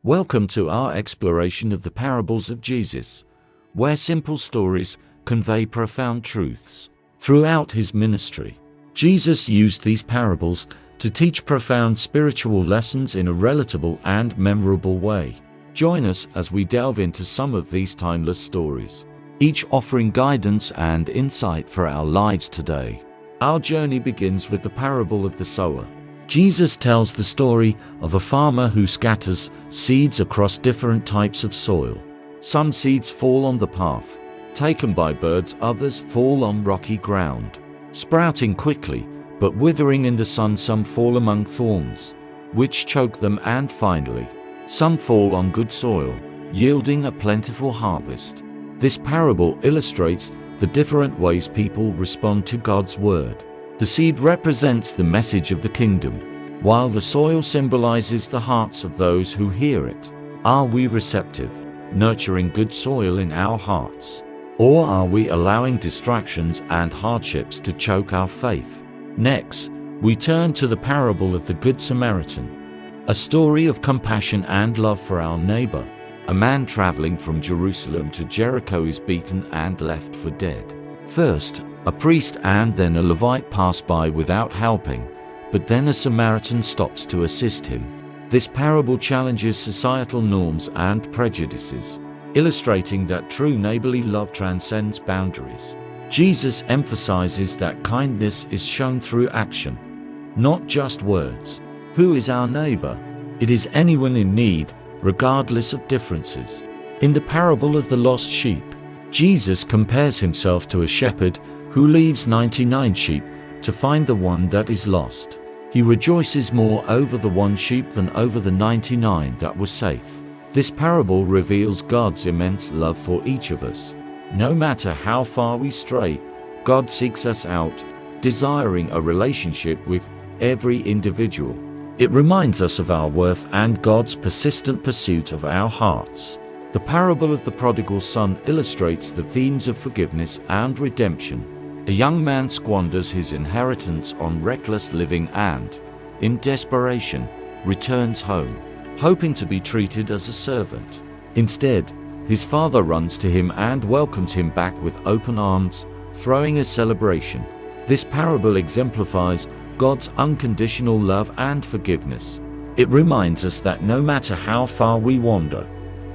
Welcome to our exploration of the parables of Jesus, where simple stories convey profound truths. Throughout his ministry, Jesus used these parables to teach profound spiritual lessons in a relatable and memorable way. Join us as we delve into some of these timeless stories, each offering guidance and insight for our lives today. Our journey begins with the parable of the sower. Jesus tells the story of a farmer who scatters seeds across different types of soil. Some seeds fall on the path, taken by birds, others fall on rocky ground, sprouting quickly, but withering in the sun. Some fall among thorns, which choke them, and finally, some fall on good soil, yielding a plentiful harvest. This parable illustrates the different ways people respond to God's word. The seed represents the message of the kingdom, while the soil symbolizes the hearts of those who hear it. Are we receptive, nurturing good soil in our hearts? Or are we allowing distractions and hardships to choke our faith? Next, we turn to the parable of the Good Samaritan, a story of compassion and love for our neighbor. A man traveling from Jerusalem to Jericho is beaten and left for dead. First, a priest and then a Levite pass by without helping, but then a Samaritan stops to assist him. This parable challenges societal norms and prejudices, illustrating that true neighborly love transcends boundaries. Jesus emphasizes that kindness is shown through action, not just words. Who is our neighbor? It is anyone in need, regardless of differences. In the parable of the lost sheep, Jesus compares himself to a shepherd who leaves 99 sheep to find the one that is lost. He rejoices more over the one sheep than over the 99 that was safe. This parable reveals God's immense love for each of us. No matter how far we stray, God seeks us out, desiring a relationship with every individual. It reminds us of our worth and God's persistent pursuit of our hearts. The parable of the prodigal son illustrates the themes of forgiveness and redemption. A young man squanders his inheritance on reckless living and, in desperation, returns home, hoping to be treated as a servant. Instead, his father runs to him and welcomes him back with open arms, throwing a celebration. This parable exemplifies God's unconditional love and forgiveness. It reminds us that no matter how far we wander,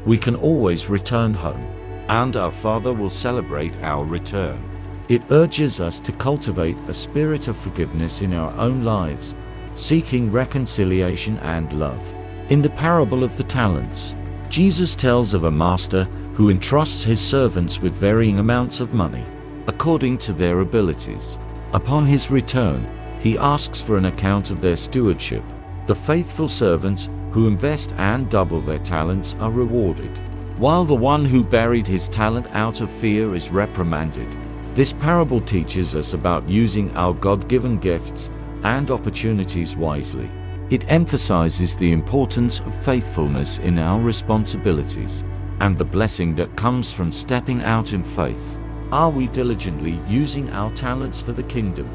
we can always return home, and our Father will celebrate our return. It urges us to cultivate a spirit of forgiveness in our own lives, seeking reconciliation and love. In the parable of the talents, Jesus tells of a master who entrusts his servants with varying amounts of money, according to their abilities. Upon his return, he asks for an account of their stewardship. The faithful servants who invest and double their talents are rewarded, while the one who buried his talent out of fear is reprimanded. This parable teaches us about using our God-given gifts and opportunities wisely. It emphasizes the importance of faithfulness in our responsibilities and the blessing that comes from stepping out in faith. Are we diligently using our talents for the kingdom,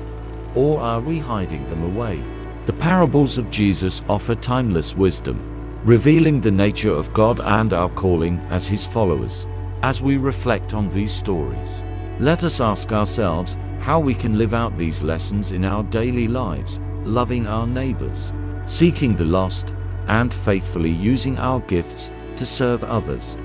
or are we hiding them away? The parables of Jesus offer timeless wisdom, revealing the nature of God and our calling as his followers. As we reflect on these stories, let us ask ourselves how we can live out these lessons in our daily lives, loving our neighbors, seeking the lost, and faithfully using our gifts to serve others.